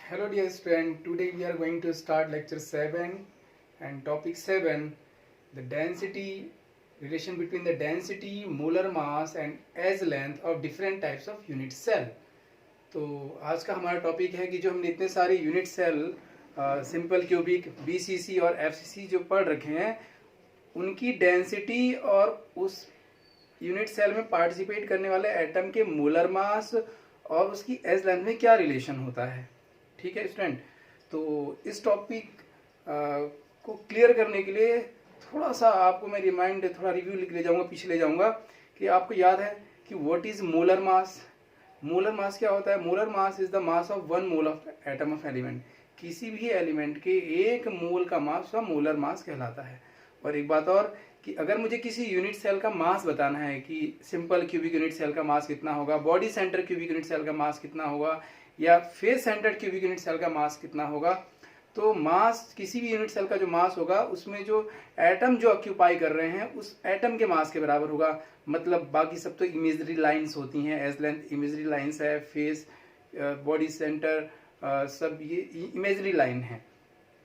Hello dear student, today we are going to start lecture 7 and topic 7, the density, relation between the density, molar mass and edge length of different types of unit cell. तो आज का हमारा topic है कि जो हमने इतने सारे unit cell simple cubic BCC और एफसीसी जो पढ़ रखे हैं उनकी डेंसिटी और उस यूनिट सेल में पार्टिसिपेट करने वाले एटम के मोलर मास और उसकी एज लेंथ में क्या रिलेशन होता है। ठीक है स्टूडेंट, तो इस टॉपिक को क्लियर करने के लिए थोड़ा सा आपको मैं थोड़ा रिव्यू लिख ले जाऊंगा, पीछे ले जाऊंगा कि आपको याद है कि what is molar mass. Molar मास क्या होता है? Molar mass is the mass of 1 mole of atom of element. किसी भी एलिमेंट के 1 मोल का मास उसका मोलर मास कहलाता है। और एक बात और कि अगर मुझे किसी यूनिट सेल का मास बताना है कि सिंपल क्यूबिक यूनिट सेल का मास कितना होगा, body centre cubic unit cell का मास कितना होगा या face centred cubic unit cell का मास कितना होगा, तो मास किसी भी यूनिट सेल का जो मास होगा उसमें जो एटम जो ऑक्यूपाई कर रहे हैं उस एटम के मास के बराबर होगा। मतलब बाकी सब तो इमेजरी लाइंस होती हैं, एज लेंथ इमेजरी लाइंस है, फेस बॉडी सेंटर सब ये इमेजरी लाइन है।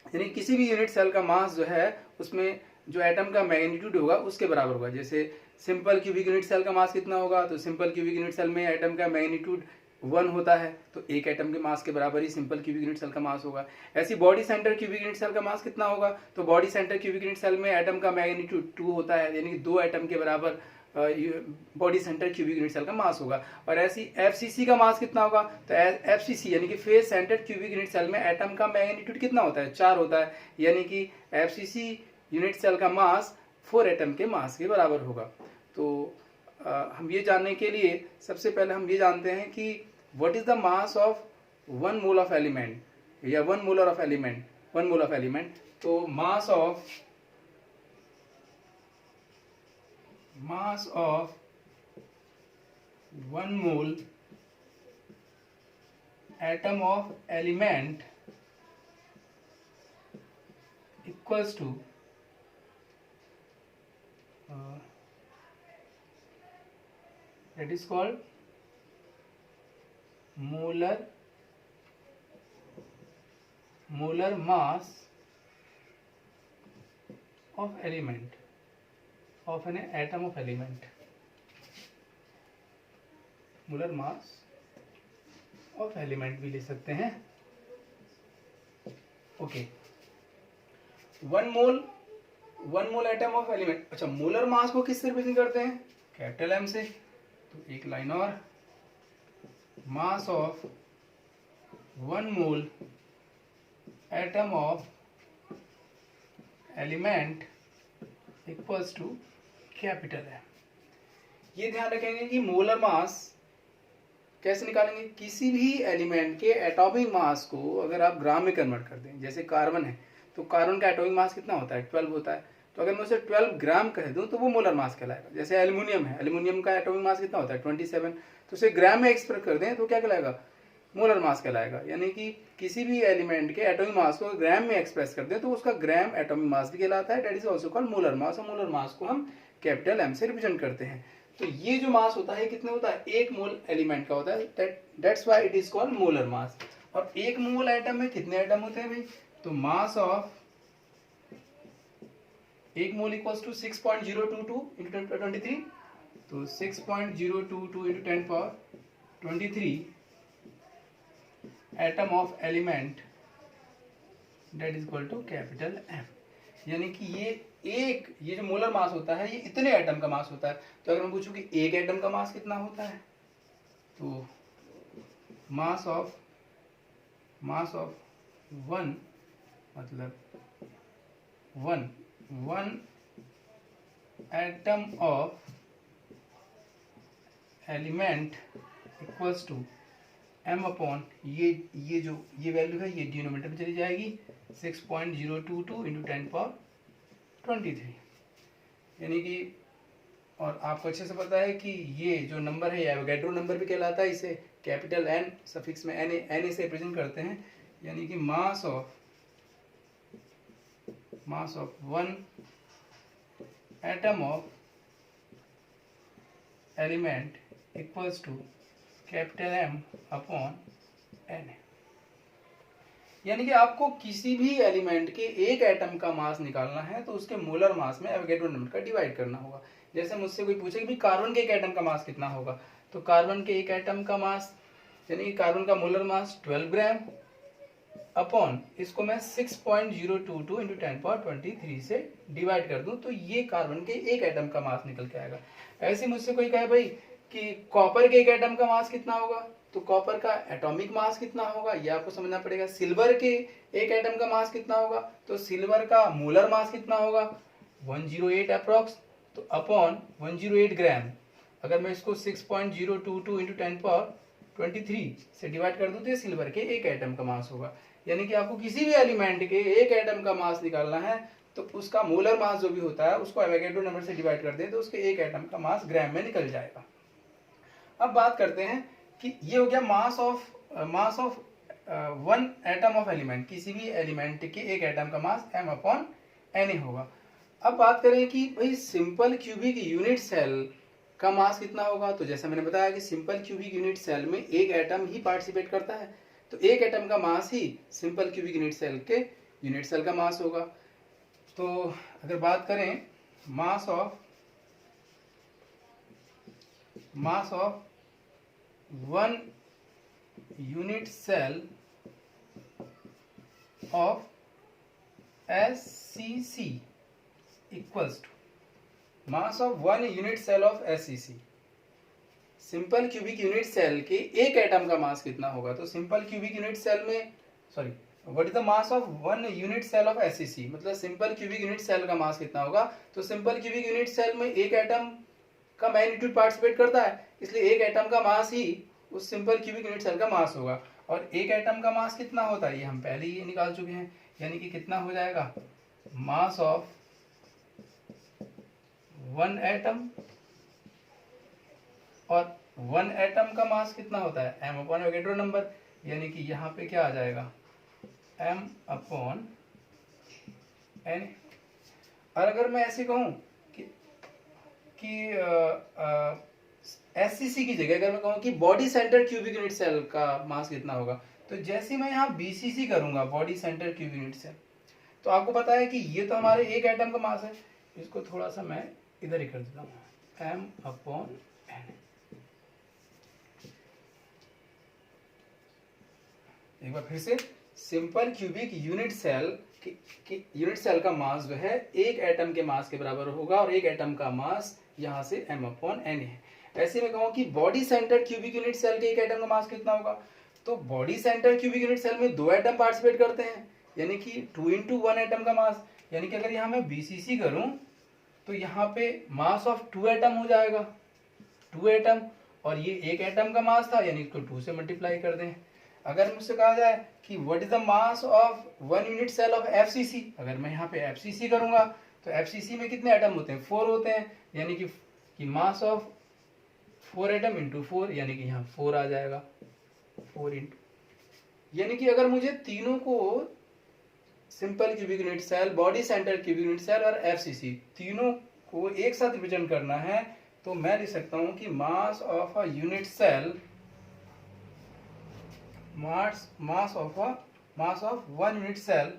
यानी किसी भी यूनिट सेल का मास जो है उसमें जो एटम का मैग्नीट्यूड होगा उसके बराबर होगा। जैसे सिंपल क्यूबिक यूनिट सेल का मास कितना होगा, तो सिंपल क्यूबिक यूनिट सेल में एटम का मैग्नीट्यूड 1 होता है, तो एक एटम के मास के बराबर ही सिंपल क्यूबिक यूनिट सेल का मास होगा। ऐसी body centre cubic unit cell का मास कितना होगा, तो body centre cubic unit cell में एटम का मैग्नीट्यूड 2 होता है, यानी कि 2 एटम के बराबर body centre cubic unit cell का मास होगा। और ऐसी एफसीसी का मास कितना होगा, तो एफसीसी यानी कि face centred cubic unit cell में एटम का मैग्नीट्यूड कितना होता है, 4 होता है, यानी कि एफसीसी यूनिट सेल का मास 4 एटम के मास के बराबर होगा। तो हम ये जानने के लिए सबसे पहले हम ये जानते हैं कि what is the mass of 1 mole of element या 1 molar of element, 1 mole of element. तो mass of 1 mole atom of element equals to that is called molar mass of element of an atom of element, molar mass of element भी ले सकते हैं। Okay, 1 mole atom of element. अच्छा, molar mass को किससे represent करते हैं? Capital M से। तो एक लाइन और, mass of 1 mole atom of element equals to capital M. ये ध्यान रखेंगे कि मोलर मास कैसे निकालेंगे। किसी भी एलिमेंट के एटॉमिक मास को अगर आप ग्राम में कन्वर्ट कर दें, जैसे कार्बन है तो कार्बन का एटॉमिक मास कितना होता है, 12 होता है, तो अगर मैं उसे 12 ग्राम कह दूं तो वो मोलर मास कहलाएगा। जैसे एल्युमिनियम है, एल्युमिनियम का एटॉमिक मास कितना होता है, 27, तो उसे ग्राम में एक्सप्रेस कर दें तो क्या कहलाएगा, मोलर मास कहलाएगा। यानी कि किसी भी एलिमेंट के एटॉमिक मास को ग्राम में एक्सप्रेस कर दें तो उसका ग्राम एटॉमिक मास भी कहलाता है, that is also called molar mass. और मोलर मास को हम कैपिटल एम से रिप्रेजेंट करते हैं। तो ये जो मास होता है कितने होता है, 1 मोल एलिमेंट का होता है, that's why it is called molar mass. और 1 मोल एटम में कितने एटम होते हैं भाई, तो mass of 1 mole equals to 6.022 into 1023, तो 6.022 into 10 power 23 atom of element that is equal to capital M. यानी कि ये जो मोलर मास होता है ये इतने एटम का मास होता है। तो अगर मैं पूछूं कि एक एटम का मास कितना होता है, तो मास ऑफ 1 मतलब 1 atom of element equals to m upon ये वैल्यू है, ये डिनोमिनेटर में चली जाएगी, 6.022 इंटू 10 पावर 23। यानी कि, और आपको अच्छे से पता है कि ये जो नंबर है एवोगैड्रो नंबर भी कहलाता है। इसे कैपिटल एन सफिक्स में एन से रिप्रेजेंट करते हैं। यानी कि mass of 1 atom of element equals to capital M upon N। यानी कि आपको किसी भी एलिमेंट के एक एटम का मास निकालना है तो उसके मोलर मास में एवोगैड्रो नंबर का डिवाइड करना होगा। जैसे मुझसे कोई पूछे कि भी कार्बन के एक एटम का मास कितना होगा, तो कार्बन के एक एटम का मास यानी कि कार्बन का मोलर मास 12 ग्राम अपॉन इसको मैं 6.022 इंटू 10⁻23 से डिवाइड कर दूं तो ये कार्बन के एक एटम का मास निकल के आएगा। ऐसे मुझसे कोई कहे भाई कि कॉपर के एक एटम का मास कितना होगा, तो कॉपर का एटॉमिक मास कितना होगा ये आपको समझना पड़ेगा। सिल्वर के एक एटम का मास कितना होगा, तो सिल्वर का मोलर मास कितना होगा 108 अप्रॉक्स, तो अपॉन 108 ग्राम। अगर मैं इसको 6.022 इंटू 10⁻23 से डिवाइड कर दूं तो ये सिल्वर के एक एटम का मास होगा। यानी कि आपको किसी भी एलिमेंट के एक एटम का मास निकालना है तो उसका मोलर मास जो भी होता है उसको एवोगैड्रो नंबर से डिवाइड कर दें तो उसके एक एटम का मास ग्राम में निकल जाएगा। अब बात करते हैं कि ये हो गया मास of one atom of element, किसी भी एलिमेंट के एक एटम का मास m/Na होगा। अब बात करें कि भाई सिंपल क्यूबिक यूनिट सेल का मास कितना होगा, तो जैसा मैंने बताया कि सिंपल क्यूबिक यूनिट सेल में एक एटम ही पार्टिसिपेट करता है, तो एक एटम का मास ही सिंपल क्यूबिक यूनिट सेल के यूनिट सेल का मास होगा। तो अगर बात करें mass of one unit cell of SCC equals to mass of one unit cell of SCC। Simple cubic unit cell के एक एटम का मास कितना होगा, तो सिंपल क्यूबिक यूनिट सेल में what is the mass of one unit cell of SCC, मतलब simple cubic unit cell का mass कितना होगा, तो सिंपल क्यूबिक यूनिट सेल में एक एटम का मैग्नीट्यूड पार्टिसिपेट करता है, इसलिए एक एटम का मास ही उस सिंपल क्यूबिक यूनिट सेल का मास होगा। और एक एटम का मास कितना होता है ये हम पहले ही निकाल चुके हैं, यानी कि कितना हो जाएगा मास ऑफ वन एटम, और वन एटम का मास कितना होता है m/एवोगैड्रो नंबर, यानी कि यहाँ पे क्या आ जाएगा m/n। और अगर मैं ऐसे कहूं कि SCC की जगह अगर मैं कहूं कि body centre cubic unit cell का मास कितना होगा, तो जैसे मैं यहाँ BCC करूंगा body centre cubic unit cell, तो आपको पता है कि ये तो हमारे एक एटम का मास है, इसको थोड़ा सा मैं इधर ही कर देता हूँ m/n। एक बार फिर से सिंपल क्यूबिक यूनिट सेल का मास जो है एक एटम के मास के बराबर होगा, और एक एटम का मास यहाँ से m/n है। ऐसे में कहूँ कि body centre cubic unit cell के एक एटम का मास कितना होगा, तो body centre cubic unit cell में दो एटम पार्टिसिपेट करते हैं, यानी कि 2 × 1 एटम का मास, यानी कि अगर यहाँ मैं BCC करूँ तो यहाँ पे मास ऑफ 2 एटम हो जाएगा, 2 एटम, और ये एक एटम का मास था यानी इसको 2 से मल्टीप्लाई कर दें। अगर मुझसे कहा जाए कि what is the mass of one unit cell of FCC, अगर मैं यहाँ पे FCC करूंगा तो FCC में कितने एटम होते हैं 4 होते हैं, यानी कि मास ऑफ 4 एटम इंटू 4, यानी कि यहाँ 4 आ जाएगा 4 इंटू, यानी कि अगर मुझे तीनों को simple cubic unit cell, body centre cubic unit cell और FCC तीनों को एक साथ रिप्रेजेंट करना है, तो मैं लिख सकता हूँ कि mass of a unit cell, mass of one unit cell,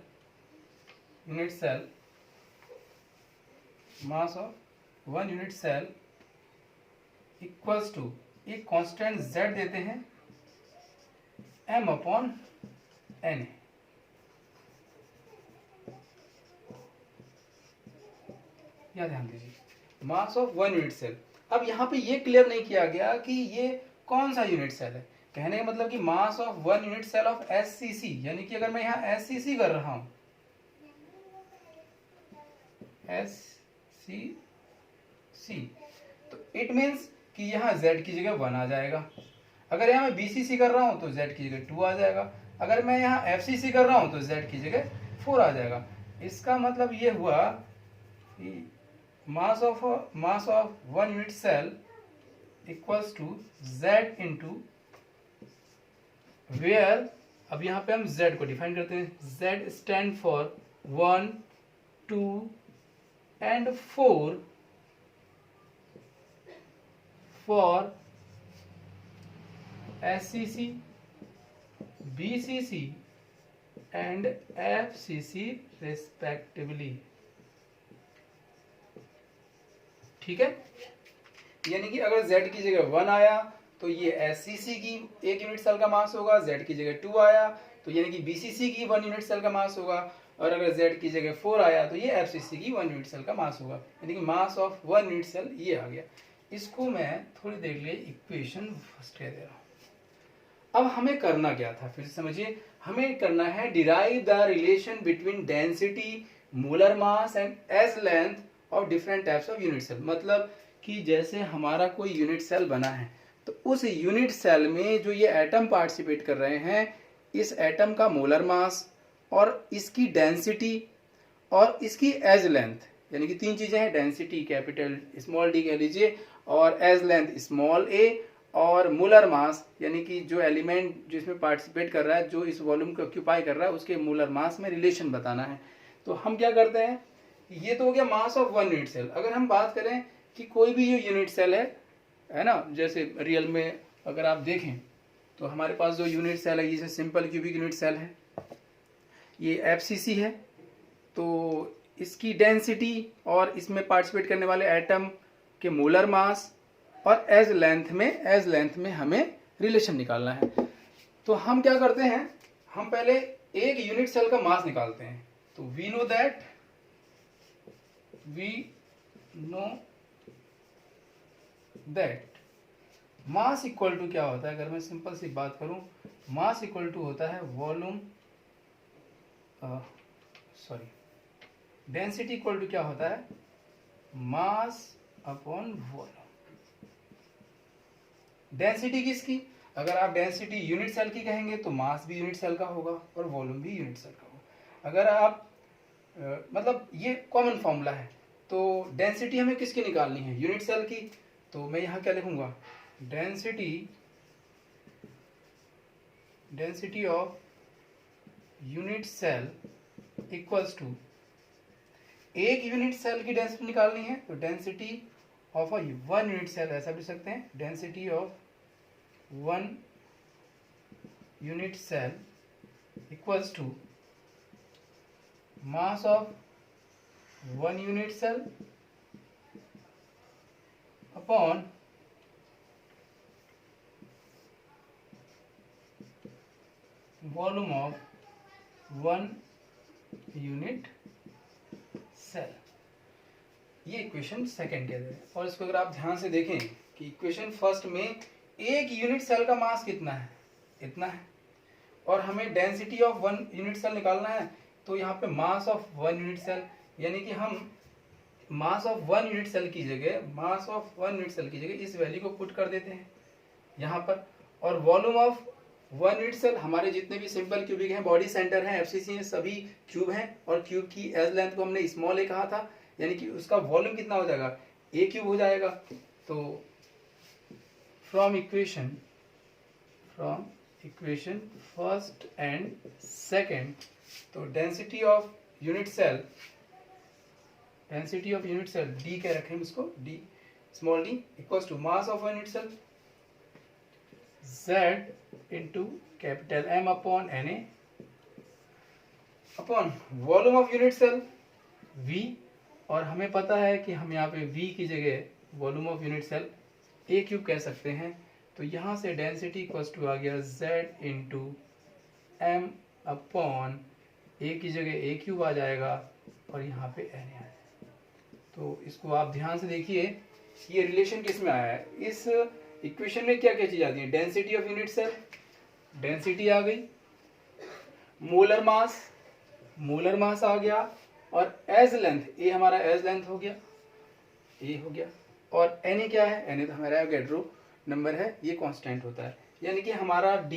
mass of one unit cell equals to एक कांस्टेंट z देते हैं m/n। या ध्यान दीजिए mass of one unit cell. अब यहाँ पे ये क्लियर नहीं किया गया कि ये कौन सा यूनिट सेल है, कहने का मतलब कि mass of one unit cell of SCC, यानी कि अगर मैं यहाँ SCC कर रहा हूं SCC, तो इट मीन्स कि यहाँ z की जगह 1 आ जाएगा। अगर यहाँ मैं BCC कर रहा हूं तो z की जगह 2 आ जाएगा। अगर मैं यहाँ FCC कर रहा हूं तो z की जगह 4 आ जाएगा। इसका मतलब ये हुआ कि mass of one unit cell equals to z into where, अब यहाँ पे हम z को डिफाइन करते हैं, z stand for 1, 2 and 4 for SCC, BCC and FCC respectively. ठीक है, यानी कि अगर Z की जगह 1 आया तो ये SCC की 1 यूनिट सेल का मास होगा, Z की जगह 2 आया तो यानी कि BCC की 1 यूनिट सेल का मास होगा, और अगर Z की जगह 4 आया तो ये FCC की 1 यूनिट सेल का मास होगा, यानी कि मास ऑफ 1 यूनिट सेल ये आ गया। इसको मैं थोड़ी देर लिए इक्वेशन फर्स्ट कह दे रहा हूँ। अब हमें करना क्या था, फिर से समझिए, हमें करना है derive the relation between density, molar mass and edge length of different types of unit cell. मतलब कि जैसे हमारा कोई यूनिट सेल बना है तो उस यूनिट सेल में जो ये एटम पार्टिसिपेट कर रहे हैं, इस एटम का मोलर मास और इसकी डेंसिटी और इसकी एज लेंथ, यानी कि 3 चीजें हैं, डेंसिटी कैपिटल स्मॉल डी कह लीजिए, और एज लेंथ स्मॉल ए, और मोलर मास यानी कि जो एलिमेंट जो इसमें पार्टिसिपेट कर रहा है, जो इस वॉल्यूम को ऑक्यूपाई कर रहा है, उसके मोलर मास में रिलेशन बताना है। तो हम क्या करते हैं, ये तो हो गया मास ऑफ 1 यूनिट सेल। अगर हम बात करें कि कोई भी जो यूनिट सेल है ना, जैसे रियल में अगर आप देखें तो हमारे पास जो यूनिट सेल है, जैसे सिंपल क्यूबिक यूनिट सेल है, ये FCC है, तो इसकी डेंसिटी और इसमें पार्टिसिपेट करने वाले एटम के मोलर मास और एज लेंथ में हमें रिलेशन निकालना है। तो हम क्या करते हैं, हम पहले एक यूनिट सेल का मास निकालते हैं। तो we know that mass equal to क्या होता है, अगर मैं सिंपल सी बात करूं, मास इक्वल टू होता है वॉल्यूम, डेंसिटी इक्वल टू क्या होता है, मास अपॉन वॉल्यूम। डेंसिटी किसकी, अगर आप डेंसिटी यूनिट सेल की कहेंगे तो मास भी यूनिट सेल का होगा और वॉल्यूम भी यूनिट सेल का होगा। अगर आप मतलब ये कॉमन फॉर्मूला है। तो डेंसिटी हमें किसकी निकालनी है, यूनिट सेल की, तो मैं यहाँ क्या लिखूंगा, density of unit cell equals to, एक यूनिट सेल की डेंसिटी निकालनी है तो डेंसिटी ऑफ 1 यूनिट सेल, ऐसा भी सकते हैं, density of 1 unit cell equals to mass of 1 unit cell upon volume of 1 unit cell. ये इक्वेशन सेकंड कहते हैं। और इसको अगर आप ध्यान से देखें कि इक्वेशन फर्स्ट में एक यूनिट सेल का मास कितना है, इतना है, और हमें डेंसिटी ऑफ 1 यूनिट सेल निकालना है, तो यहाँ पे मास ऑफ 1 यूनिट सेल, यानी कि हम मास ऑफ 1 यूनिट सेल की जगह इस वैल्यू को पुट कर देते हैं यहाँ पर, और वॉल्यूम ऑफ 1 यूनिट सेल, हमारे जितने भी सिंपल क्यूबिक हैं, बॉडी सेंटर हैं, FCC हैं, सभी क्यूब हैं, और क्यूब की एज लेंथ को हमने स्मॉल ए कहा था, यानी कि उसका वॉल्यूम कितना हो जाएगा, A क्यूब हो जाएगा। तो from equation first and second, तो density of unit cell D के रखें इसको, D small D equals to mass of 1 unit cell Z into capital M upon Na upon volume of unit cell V, और हमें पता है कि हम यहाँ पे V की जगह volume of unit cell A cube कह सकते हैं। तो यहाँ से डेंसिटी इक्वल्स टू आ गया Z into M upon A की जगह A क्यूब आ जाएगा और यहाँ पे Na आ जाएगा। तो इसको आप ध्यान से देखिए, ये रिलेशन किस में आया है, इस इक्वेशन में क्या क्या चीज आती है, density of unit cell, density आ गई, मोलर मास आ गया, और एज लेंथ, ए हमारा एज लेंथ हो गया, ए हो गया, और Na क्या है, Na तो हमारा एवोगैड्रो नंबर है, ये कांस्टेंट होता है, यानी कि हमारा D,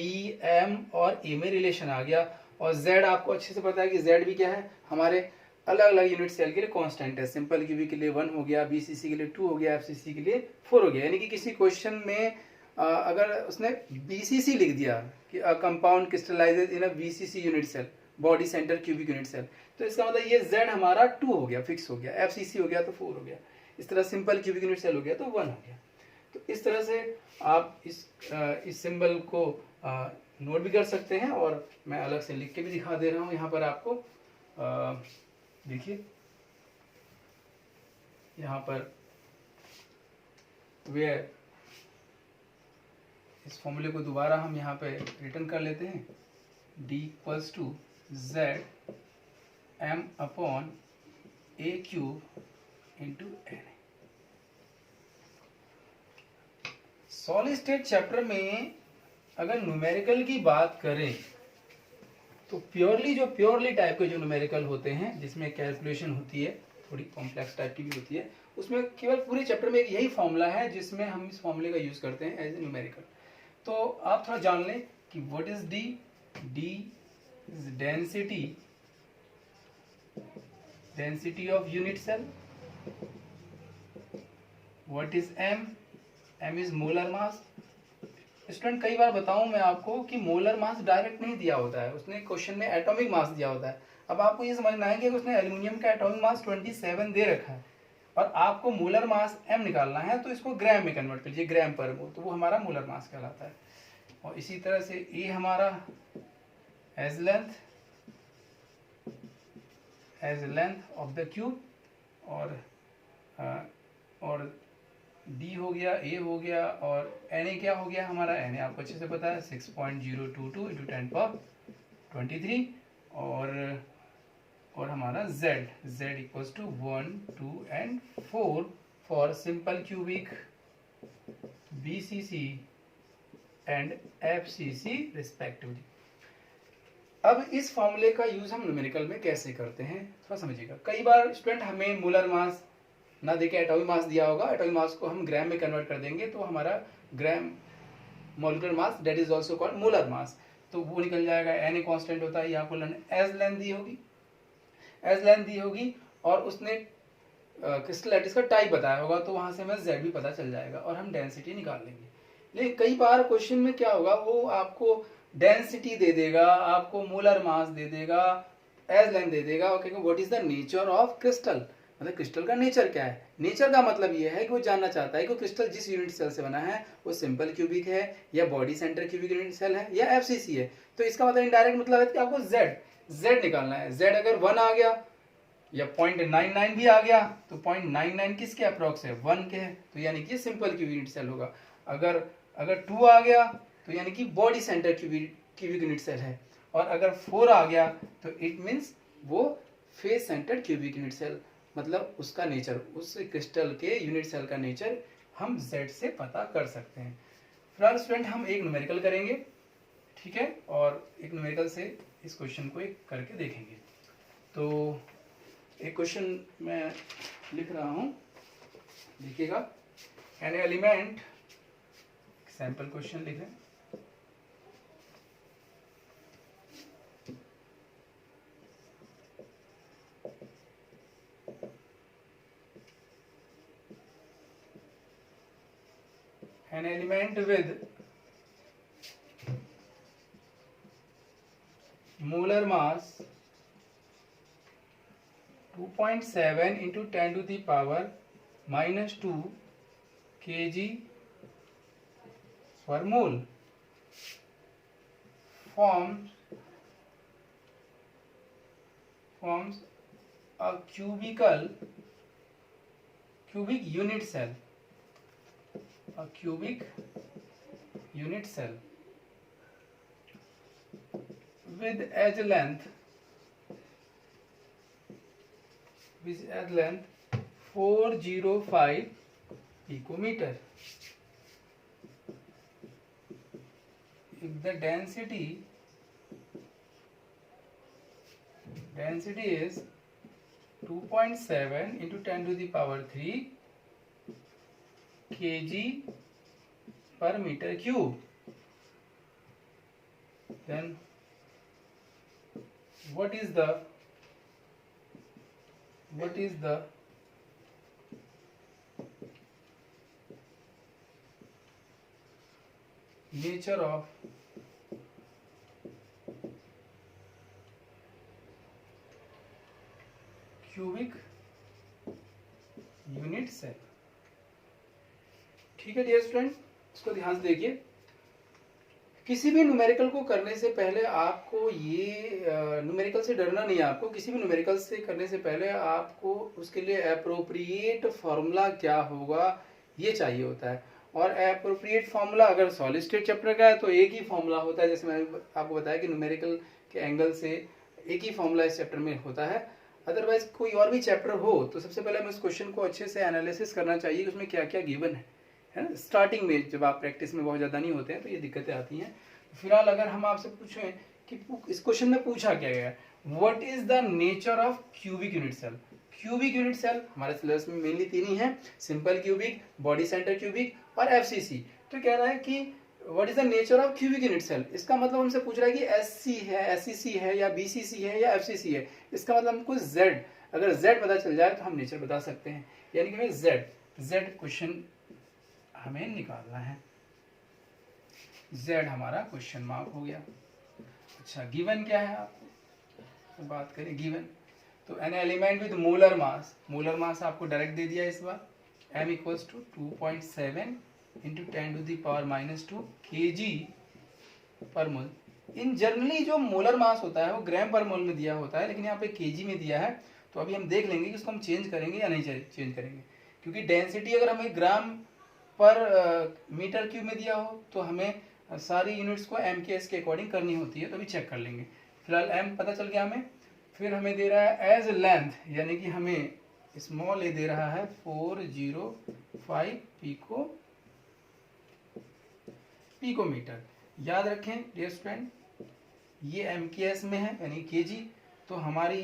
M और A में रिलेशन आ गया। और Z आपको अच्छे से पता है कि Z भी क्या है, हमारे अलग अलग यूनिट सेल के लिए कांस्टेंट है, सिंपल क्यूबिक के लिए 1 हो गया, BCC के लिए 2 हो गया, FCC के लिए 4 हो गया। यानी कि किसी क्वेश्चन में अगर उसने BCC लिख दिया कि a compound crystallizes in a BCC unit cell, body centre cubic unit cell, तो इसका मतलब ये Z हमारा 2 हो गया, फिक्स हो गया, FCC हो गया तो 4 हो गया, इस तरह सिंपल क्यूबिक यूनिट सेल हो गया तो 1 हो गया। तो इस तरह से आप इस सिंबल को नोट भी कर सकते हैं, और मैं अलग से लिख के भी दिखा दे रहा हूँ यहाँ पर आपको। देखिए यहाँ पर वेयर, इस फॉर्मूले को दोबारा हम यहाँ पे रिटर्न कर लेते हैं, d equals to z m upon a cube into n। Solid state chapter में अगर न्यूमेरिकल की बात करें तो प्योरली टाइप के जो न्यूमेरिकल होते हैं, जिसमें कैलकुलेशन होती है, थोड़ी कॉम्प्लेक्स टाइप की भी होती है, उसमें केवल पूरे चैप्टर में यही फॉर्मूला है जिसमें हम इस फॉर्मूले का यूज करते हैं एज ए न्यूमेरिकल। तो आप थोड़ा जान लें कि what is D. D is density of unit cell. What is M. M is molar mass. Student कई बार बताऊं मैं आपको कि मोलर मास डायरेक्ट नहीं दिया होता है, उसने क्वेश्चन में एटॉमिक मास दिया होता है। अब आपको ये समझना है कि उसने एल्यूमिनियम का एटॉमिक मास 27 दे रखा है और आपको मोलर मास m निकालना है, तो इसको ग्राम में कन्वर्ट कर लीजिए, ग्राम पर मोल, तो वो हमारा मोलर मास कहलाता है। और इसी तरह से ए हमारा edge length of the cube, और डी हो गया, ए हो गया, और एन ए क्या हो गया हमारा, एन ए आपको अच्छे से पता है 6.022 इंटू 10⁻23, और हमारा z equals to 1, 2 and 4 for simple cubic, BCC and FCC respectively. अब इस फॉर्मूले का यूज हम न्यूमेरिकल में कैसे करते हैं थोड़ा समझिएगा। कई बार स्टूडेंट हमें मोलर मास ना देके एटॉमिक मास दिया होगा, एटॉमिक मास को हम ग्राम में कन्वर्ट कर देंगे, तो हमारा gram molecular mass that is also called molar mass, तो वो निकल जाएगा। एन ए कांस्टेंट होता है, यहाँ पर एज लेंथ दी होगी, और उसने क्रिस्टल लैटिस का टाइप बताया होगा, तो वहां से हमें z भी पता चल जाएगा और हम डेंसिटी निकाल लेंगे। लेकिन कई बार क्वेश्चन में क्या होगा, वो आपको डेंसिटी दे देगा, आपको मोलर मास दे देगा, एज लेंथ दे देगा, और कहेगा what is the nature of crystal, मतलब क्रिस्टल का नेचर क्या है। नेचर का मतलब ये है कि वो जानना चाहता है कि क्रिस्टल जिस यूनिट सेल से बना है वो सिंपल क्यूबिक है या body centre cubic unit cell है या FCC है। तो इसका मतलब इनडायरेक्ट मतलब है कि आपको z निकालना है। z अगर 1 आ गया या 0.99 भी आ गया, तो 0.99 किसके अप्रोक्स है, 1 के है, तो यानी कि सिंपल क्यूबिक यूनिट सेल होगा। अगर 2 आ गया तो यानी कि body centre cubic unit cell है, और अगर 4 आ गया तो इट मीन्स वो face centre cubic unit cell, मतलब उसका नेचर, उस क्रिस्टल के यूनिट सेल का नेचर हम z से पता कर सकते हैं। फिलहाल स्टूडेंट हम एक न्यूमेरिकल करेंगे, ठीक है, और एक न्यूमेरिकल से इस क्वेश्चन को एक करके देखेंगे। तो एक क्वेश्चन मैं लिख रहा हूं, देखिएगा। एन एलिमेंट, सैंपल क्वेश्चन लिख रहे हैं। An element with molar mass 2.7 into 10 to the power minus 2 kg per mole forms a cubic unit cell. A cubic unit cell with edge length 405 picometer. If the density is 2.7 into 10 to the power 3 kg per meter cube, then what is the nature of cubic unit cell। ठीक है dear student, इसको ध्यान से देखिए। किसी भी numerical को करने से पहले आपको ये न्यूमेरिकल से डरना नहीं है। आपको किसी भी न्यूमेरिकल से करने से पहले आपको उसके लिए अप्रोप्रिएट फॉर्मूला क्या होगा ये चाहिए होता है। और अप्रोप्रिएट फॉर्मूला अगर सॉलिड स्टेट चैप्टर का है तो एक ही फॉर्मूला होता है। जैसे मैंने आपको बताया कि न्यूमेरिकल के एंगल से एक ही फॉर्मूला इस चैप्टर में होता है। अदरवाइज कोई और भी चैप्टर हो तो सबसे पहले हमें उस क्वेश्चन को अच्छे से एनालिसिस करना चाहिए कि उसमें क्या क्या गिवन है ना। स्टार्टिंग में जब आप प्रैक्टिस में बहुत ज़्यादा नहीं होते हैं तो ये दिक्कतें आती हैं। फिलहाल अगर हम आपसे पूछें कि इस क्वेश्चन में पूछा क्या गया है, what is the nature of cubic unit cell. Cubic unit cell हमारे सिलेबस में मेनली तीन ही है, simple cubic, body centre cubic और एफसीसी। तो कह रहा है कि what is the nature of cubic unit cell. इसका मतलब हमसे पूछ रहा है कि एससी है, एससीसी है या बीसीसी है या एफसीसी है। इसका मतलब हमको जेड, अगर जेड पता चल जाए तो हम नेचर बता सकते हैं। यानी कि हमें जेड क्वेश्चन हमें निकालना है। जेड हमारा क्वेश्चन मार्क हो गया। अच्छा, गिवन क्या है आपको तो बात करें गिवन। तो an element with molar mass, molar mass आपको डायरेक्ट दे दिया इस बार, m equals to 2.7 into 10⁻⁻² kg पर मोल। इन जनरली जो मोलर मास होता है वो ग्राम पर मोल में दिया होता है, लेकिन यहाँ पे केजी में दिया है। तो अभी हम देख लेंगे कि इसको हम चेंज करेंगे या नहीं चेंज करेंगे, क्योंकि डेंसिटी अगर हमें ग्राम पर मीटर क्यूब में दिया हो तो हमें सारी यूनिट्स को एम के एस के अकॉर्डिंग करनी होती है। तो अभी चेक कर लेंगे। फिलहाल एम पता चल गया हमें। फिर हमें दे रहा है एज लेंथ, यानी कि हमें स्मॉल ए दे रहा है 405 पिकोमीटर। याद रखें डियर स्टूडेंट, ये एम के एस में है यानी केजी। तो हमारी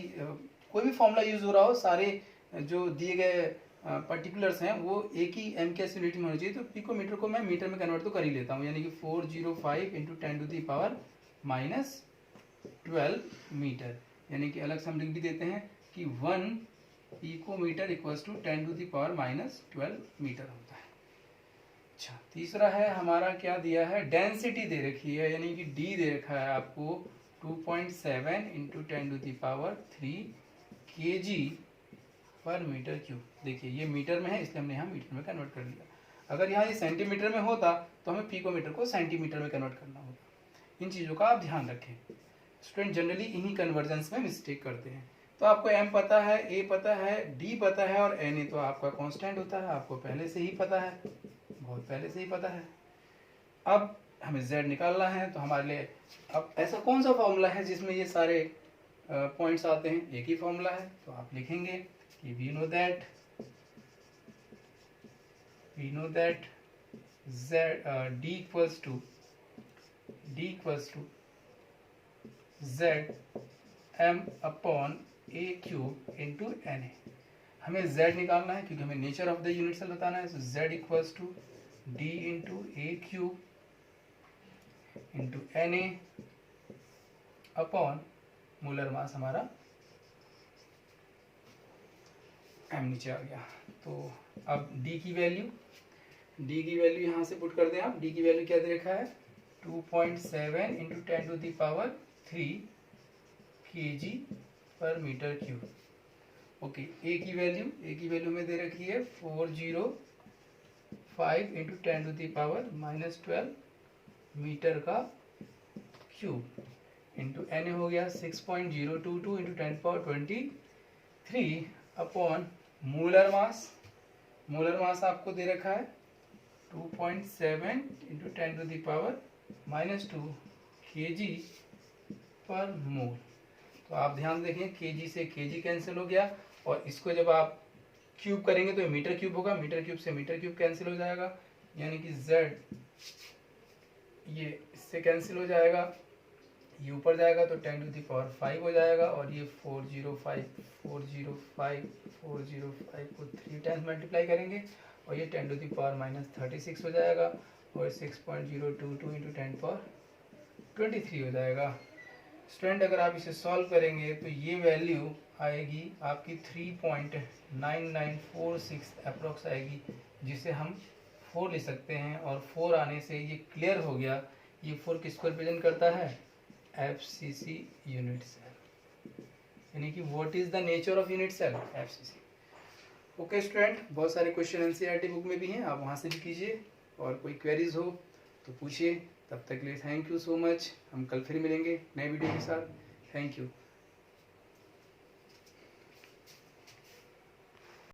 कोई भी फॉर्मूला यूज हो रहा हो, सारे जो दिए गए पर्टिकुलर्स हैं वो एक ही एम के एस यूनिट में होना चाहिए। तो पिकोमीटर को मैं मीटर में कन्वर्ट तो कर ही लेता हूँ, यानी कि 405 इंटू 10⁻⁻12 मीटर। यानी कि अलग से हम लिख भी देते हैं कि 1 पिकोमीटर इक्वल्स टू 10⁻⁻12 मीटर होता है। अच्छा, तीसरा है हमारा क्या दिया है, डेंसिटी दे रखी है, यानी कि डी दे रखा है आपको 2.7 इंटू 10⁻³ kg पर मीटर क्यूब। देखिए ये मीटर में है इसलिए हमने यहाँ मीटर में कन्वर्ट कर दिया। अगर यहाँ ये सेंटीमीटर में होता तो हमें पिकोमीटर को सेंटीमीटर में कन्वर्ट करना होता। इन चीज़ों का आप ध्यान रखें। स्टूडेंट जनरली इन्हीं कन्वर्जन्स में मिस्टेक करते हैं। तो आपको एम पता है, ए पता है, डी पता है और एन ए तो आपका कांस्टेंट होता है, आपको पहले से ही पता है, बहुत पहले से ही पता है। अब हमें जेड निकालना है। तो हमारे लिए अब ऐसा कौन सा फॉर्मूला है जिसमें ये सारे पॉइंट्स आते हैं, एक ही फॉर्मूला है। तो आप लिखेंगे कि we know that z d equals to z m upon a cube into na। हमें z निकालना है क्योंकि हमें nature of the unit cell बताना है। तो z equals to d into a cube into na upon molar mass हमारा m नीचे आ गया। तो अब d की वैल्यू यहाँ से पुट कर दें आप। d की वैल्यू क्या दे रखा है, 2.7 इंटू 10⁻³ kg पर मीटर क्यूब। ओके, a की वैल्यू में दे रखी है 405 इंटू 10⁻⁻12 मीटर का क्यूब इंटू na हो गया 6.022 इंटू 10⁻23 अपॉन मोलर मास आपको दे रखा है 2.7 इंटू 10⁻⁻² kg पर मोल। तो आप ध्यान देखें, kg से kg कैंसिल हो गया और इसको जब आप क्यूब करेंगे तो मीटर क्यूब होगा, मीटर क्यूब से मीटर क्यूब कैंसिल हो जाएगा, यानी कि z ये इससे कैंसिल हो जाएगा, ये ऊपर जाएगा तो 10⁵ हो जाएगा और ये 405 को 3 टाइम्स मल्टीप्लाई करेंगे और ये 10⁻⁻36 हो जाएगा और 6.022 इंटू 10⁻23 हो जाएगा। स्टूडेंट अगर आप इसे सॉल्व करेंगे तो ये वैल्यू आएगी आपकी 3.9946 अप्रोक्स आएगी, जिसे हम 4 ले सकते हैं। और 4 आने से ये क्लियर हो गया, ये 4 किसको रिप्रेजेंट करता है, एफसीसी यूनिट सेल, यानी कि what is the nature of unit cell, FCC. Okay student, बहुत सारे क्वेश्चन एनसीईआरटी बुक में भी हैं, आप वहाँ से भी कीजिए। और कोई क्वेरीज हो तो पूछिए। तब तक के लिए थैंक यू सो मच। हम कल फिर मिलेंगे नए वीडियो के साथ। Thank you.